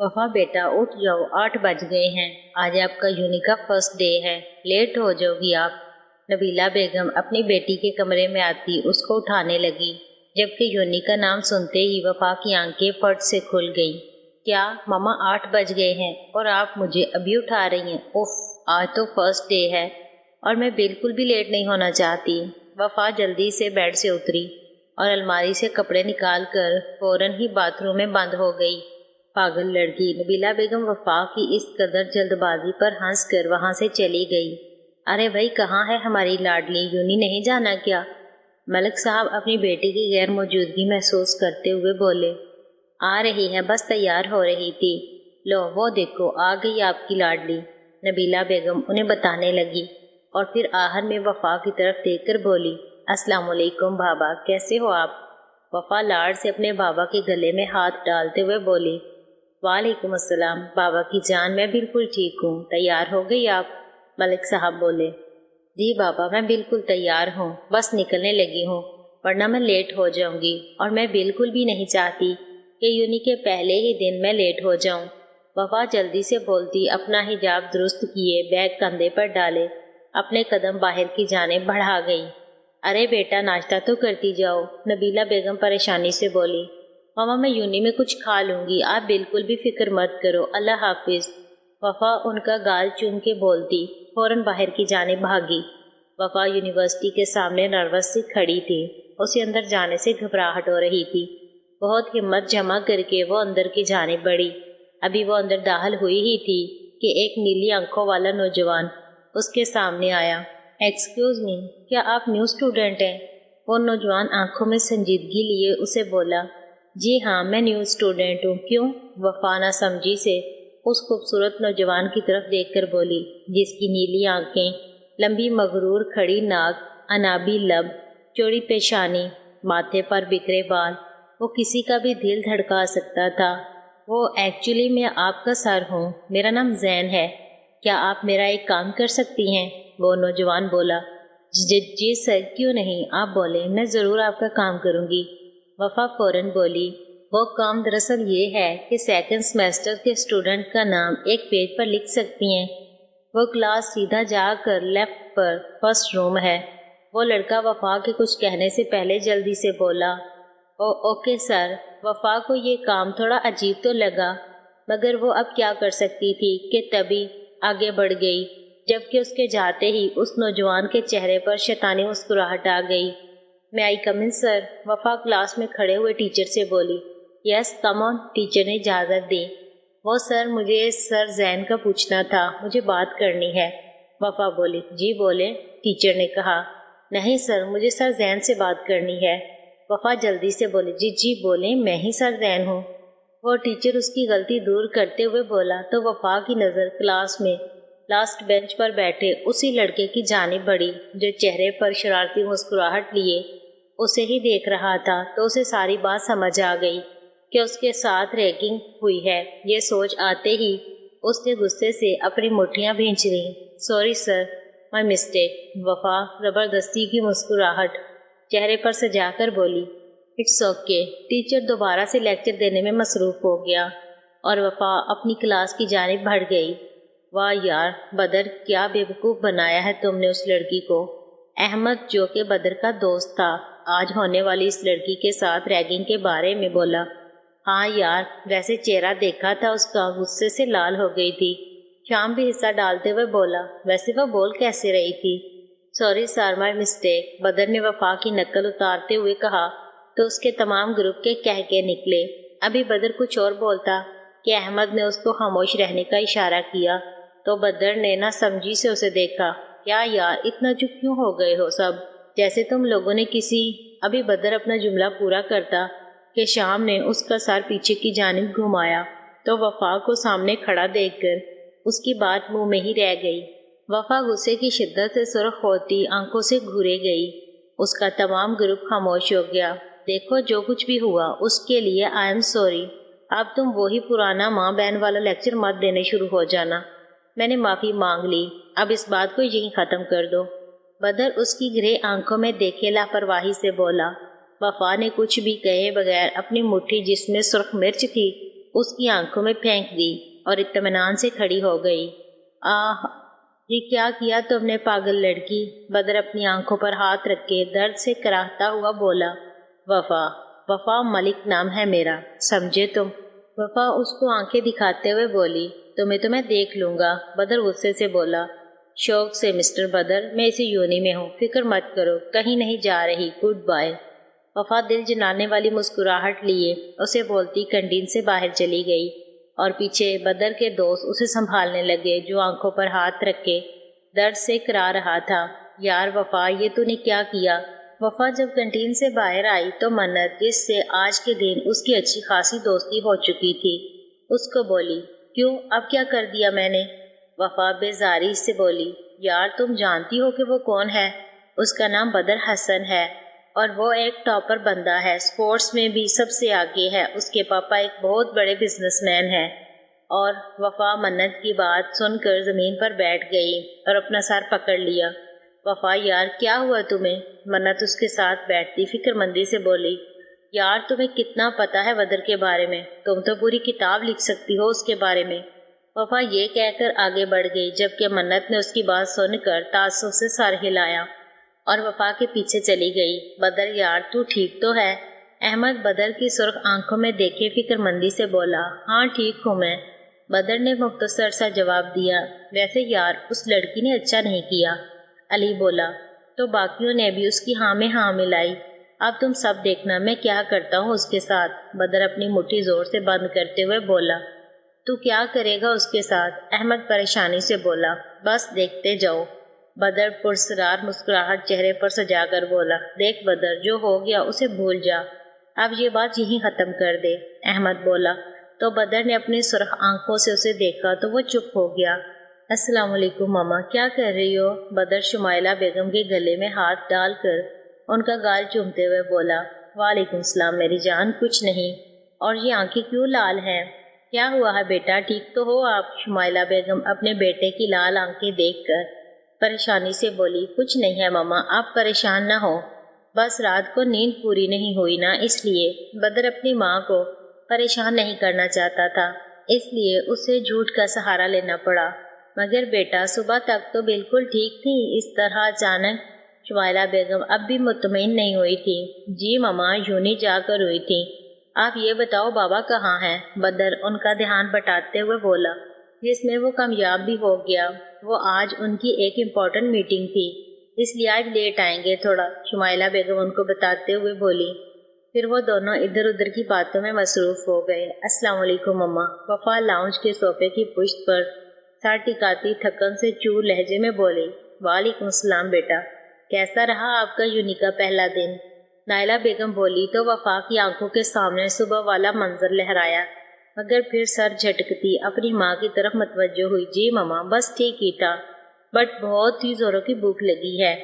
वफा बेटा उठ जाओ, 8 बज गए हैं। आज आपका यूनी का फर्स्ट डे है, लेट हो जाओगी आप। नबीला बेगम अपनी बेटी के कमरे में आती उसको उठाने लगी, जबकि यूनी का नाम सुनते ही वफा की आंखें फट से खुल गईं। क्या मामा 8 बज गए हैं और आप मुझे अभी उठा रही हैं? उफ, आज तो फर्स्ट डे है और मैं बिल्कुल भी लेट नहीं होना चाहती। वफा जल्दी से बेड से उतरी और अलमारी से कपड़े निकाल कर फौरन ही बाथरूम में बंद हो गई। पागल लड़की। नबीला बेगम वफा की इस कदर जल्दबाजी पर हंसकर वहां से चली गई। अरे भाई, कहाँ है हमारी लाडली? यूनी नहीं जाना क्या? मलिक साहब अपनी बेटी की गैर मौजूदगी महसूस करते हुए बोले। आ रही है, बस तैयार हो रही थी। लो वो देखो, आ गई आपकी लाडली, नबीला बेगम उन्हें बताने लगी और फिर आहर में वफा की तरफ देखकर बोली, अस्सलाम वालेकुम बाबा, कैसे हो आप? वफा लाड से अपने बाबा के गले में हाथ डालते हुए बोली, वालेकुम अस्सलाम बाबा की जान, मैं बिल्कुल ठीक हूँ। तैयार हो गई आप? मलिक साहब बोले। जी बाबा, मैं बिल्कुल तैयार हूँ, बस निकलने लगी हूँ, वरना मैं लेट हो जाऊंगी और मैं बिल्कुल भी नहीं चाहती कि यूनी के पहले ही दिन मैं लेट हो जाऊं। वफा जल्दी से बोलती अपना हिजाब दुरुस्त किए बैग कंधे पर डाले अपने कदम बाहर की जानिब बढ़ा गई। अरे बेटा, नाश्ता तो करती जाओ, नबीला बेगम परेशानी से बोली। मामा, मैं यूनी में कुछ खा लूँगी, आप बिल्कुल भी फिक्र मत करो, अल्लाह हाफिज। वफा उनका गाल चूम के बोलती फौरन बाहर की जानिब भागी। वफा यूनिवर्सिटी के सामने नर्वस सी खड़ी थी, उसे अंदर जाने से घबराहट हो रही थी। बहुत हिम्मत जमा करके वो अंदर की जानिब बढ़ी। अभी वो अंदर दाखिल हुई ही थी कि एक नीली आंखों वाला नौजवान उसके सामने आया। एक्सक्यूज़ मी, क्या आप न्यू स्टूडेंट हैं? वो नौजवान आंखों में संजीदगी लिए उसे बोला, जी हाँ, मैं न्यू स्टूडेंट हूँ। क्यों? वफा ना समझी से उस खूबसूरत नौजवान की तरफ देखकर बोली, जिसकी नीली आंखें, लंबी मगरूर खड़ी नाक, अनाबी लब, चौड़ी पेशानी, माथे पर बिखरे बाल, वो किसी का भी दिल धड़का सकता था। वो एक्चुअली मैं आपका सर हूँ, मेरा नाम जैन है, क्या आप मेरा एक काम कर सकती हैं? वो नौजवान बोला। जी सर, क्यों नहीं, आप बोले, मैं ज़रूर आपका काम करूँगी। वफा फौरन बोली, वो काम दरअसल ये है कि सेकंड सेमेस्टर के स्टूडेंट का नाम एक पेज पर लिख सकती हैं। वो क्लास सीधा जाकर लेफ्ट पर फर्स्ट रूम है। वो लड़का वफा के कुछ कहने से पहले जल्दी से बोला, ओके सर। वफा को ये काम थोड़ा अजीब तो लगा, मगर वो अब क्या कर सकती थी कि तभी आगे बढ़ गई, जबकि उसके जाते ही उस नौजवान के चेहरे पर शैतानी मुस्कुराहट आ गई। मैं आई कम इन सर? वफा क्लास में खड़े हुए टीचर से बोली। यस कम ऑन, टीचर ने इजाज़त दी। वो सर, मुझे सर जैन का पूछना था, मुझे बात करनी है। वफा बोली। जी बोले, टीचर ने कहा। नहीं सर, मुझे सर जैन से बात करनी है। वफा जल्दी से बोली, जी बोले, मैं ही सर जैन हूँ। वो टीचर उसकी गलती दूर करते हुए बोला तो वफा की नज़र क्लास में लास्ट बेंच पर बैठे उसी लड़के की जानिब बढ़ी जो चेहरे पर शरारती मुस्कुराहट लिए उसे ही देख रहा था। तो उसे सारी बात समझ आ गई कि उसके साथ रैगिंग हुई है। ये सोच आते ही उसने गुस्से से अपनी मुट्ठियां भींच लीं। Sorry sir, my mistake. वफा ज़बरदस्ती की मुस्कुराहट चेहरे पर सजाकर बोली, इट्स ओके। टीचर दोबारा से लेक्चर देने में मसरूफ़ हो गया और वफा अपनी क्लास की जानिब बढ़ गई। वाह यार बदर, क्या बेवकूफ़ बनाया है तुमने उस लड़की को। अहमद, जो कि बदर का दोस्त था, आज होने वाली इस लड़की के साथ रैगिंग के बारे में बोला। हाँ यार, वैसे चेहरा देखा था उसका, गुस्से से लाल हो गई थी। शाम भी हिस्सा डालते हुए बोला, वैसे वह बोल कैसे रही थी? Sorry sir, my mistake. बदर ने वफा की नकल उतारते हुए कहा तो उसके तमाम ग्रुप के कह के निकले। अभी बदर कुछ और बोलता कि अहमद ने उसको खामोश रहने का इशारा किया तो बदर ने ना समझी से उसे देखा। क्या यार, इतना चुप क्यों हो गए हो सब, जैसे तुम लोगों ने किसी। अभी बदर अपना जुमला पूरा करता कि शाम ने उसका सर पीछे की जानिब घुमाया तो वफा को सामने खड़ा देखकर उसकी बात मुंह में ही रह गई। वफा गुस्से की शिद्दत से सुर्ख होती आंखों से घूरे गई। उसका तमाम ग्रुप खामोश हो गया। देखो, जो कुछ भी हुआ उसके लिए आई एम सॉरी। अब तुम वही पुराना माँ बहन वाला लेक्चर मत देने शुरू हो जाना। मैंने माफ़ी मांग ली, अब इस बात को यहीं ख़त्म कर दो। बदर उसकी ग्रे आंखों में देखे लापरवाही से बोला। वफा ने कुछ भी कहे बगैर अपनी मुट्ठी जिसमें सुर्ख मिर्च थी اس کی آنکھوں میں پھینک دی اور اطمینان سے کھڑی ہو گئی۔ آہ، یہ کیا کیا تم نے پاگل لڑکی؟ بدر اپنی آنکھوں پر ہاتھ رکھ کے درد سے کراہتا ہوا بولا۔ وفا، وفا ملک نام ہے میرا، سمجھے تم؟ وفا اس کو آنکھیں دکھاتے ہوئے بولی۔ تو میں دیکھ لوں گا، بدر غصے سے بولا۔ شوق سے مسٹر بدر، میں اسی یونی میں ہوں، فکر مت کرو، کہیں نہیں جا رہی، گڈ بائے۔ وفا دل جلانے والی مسکراہٹ لیے اسے بولتی کینٹین سے باہر چلی گئی اور پیچھے بدر کے دوست اسے سنبھالنے لگے جو آنکھوں پر ہاتھ رکھ کے درد سے کرا رہا تھا۔ یار وفا، یہ تو نے کیا کیا؟ وفا جب کینٹین سے باہر آئی تو منت، جس سے آج کے دن اس کی اچھی خاصی دوستی ہو چکی تھی، اس کو بولی، کیوں، اب کیا کر دیا میں نے؟ وفا بیزاری سے بولی، یار تم جانتی ہو کہ وہ کون ہے؟ اس کا نام بدر حسن ہے اور وہ ایک ٹاپر بندہ ہے، سپورٹس میں بھی سب سے آگے ہے، اس کے پاپا ایک بہت بڑے بزنس مین ہیں۔ اور وفا منت کی بات سن کر زمین پر بیٹھ گئی اور اپنا سر پکڑ لیا۔ وفا، یار کیا ہوا تمہیں؟ منت اس کے ساتھ بیٹھتی فکر مندی سے بولی، یار تمہیں کتنا پتا ہے بدر کے بارے میں؟ تم تو پوری کتاب لکھ سکتی ہو اس کے بارے میں۔ وفا یہ کہہ کر آگے بڑھ گئی جبکہ منت نے اس کی بات سن کر تعصب سے سر ہلایا اور وفا کے پیچھے چلی گئی۔ بدر یار تو ٹھیک تو ہے؟ احمد بدر کی سرخ آنکھوں میں دیکھے فکر مندی سے بولا، ہاں ٹھیک ہوں میں۔ بدر نے مختصر سا جواب دیا، ویسے یار اس لڑکی نے اچھا نہیں کیا۔ علی بولا، تو باقیوں نے بھی اس کی ہاں میں ہاں ملائی، اب تم سب دیکھنا میں کیا کرتا ہوں اس کے ساتھ۔ بدر اپنی مٹھی زور سے بند کرتے ہوئے بولا، تو کیا کرے گا اس کے ساتھ؟ احمد پریشانی سے بولا، بس دیکھتے جاؤ۔ بدر پرسرار مسکراہٹ چہرے پر سجا کر بولا، دیکھ بدر، جو ہو گیا اسے بھول جا، اب یہ بات یہیں ختم کر دے۔ احمد بولا، تو بدر نے اپنی سرخ آنکھوں سے اسے دیکھا تو وہ چپ ہو گیا۔ السلام علیکم ماما، کیا کر رہی ہو؟ بدر شمائلہ بیگم کے گلے میں ہاتھ ڈال کر ان کا گال چومتے ہوئے بولا۔ وعلیکم السلام میری جان، کچھ نہیں، اور یہ آنکھیں کیوں لال ہیں؟ کیا ہوا ہے بیٹا، ٹھیک تو ہو آپ؟ شمائلہ بیگم اپنے بیٹے کی لال آنکھیں دیکھ کر پریشانی سے بولی، کچھ نہیں ہے ماما، آپ پریشان نہ ہو، بس رات کو نیند پوری نہیں ہوئی نا، اس لیے۔ بدر اپنی ماں کو پریشان نہیں کرنا چاہتا تھا، اس لیے اسے جھوٹ کا سہارا لینا پڑا۔ مگر بیٹا صبح تک تو بالکل ٹھیک تھی، اس طرح اچانک؟ شمائلہ بیگم اب بھی مطمئن نہیں ہوئی تھی۔ جی ماما، یونی جا کر ہوئی تھی۔ آپ یہ بتاؤ بابا کہاں ہیں؟ بدر ان کا دھیان بٹاتے ہوئے بولا، جس میں وہ کامیاب بھی ہو گیا۔ وہ آج ان کی ایک امپورٹنٹ میٹنگ تھی، اس لیے آج لیٹ آئیں گے تھوڑا، شمائلہ بیگم ان کو بتاتے ہوئے بولی۔ پھر وہ دونوں ادھر ادھر کی باتوں میں مصروف ہو گئے۔ السلام علیکم مما، وفا لاؤنج کے صوفے کی پشت پر سر ٹکاتی تھکن سے چور لہجے میں بولی۔ وعلیکم السلام بیٹا، کیسا رہا آپ کا یونی کا پہلا دن؟ نائلہ بیگم بولی تو وفا کی آنکھوں کے سامنے صبح والا منظر لہرایا، مگر پھر سر جھٹکتی اپنی ماں کی طرف متوجہ ہوئی۔ جی مما، بس ٹھیک ہی تھا، بٹ بہت ہی زوروں کی بھوک لگی ہے۔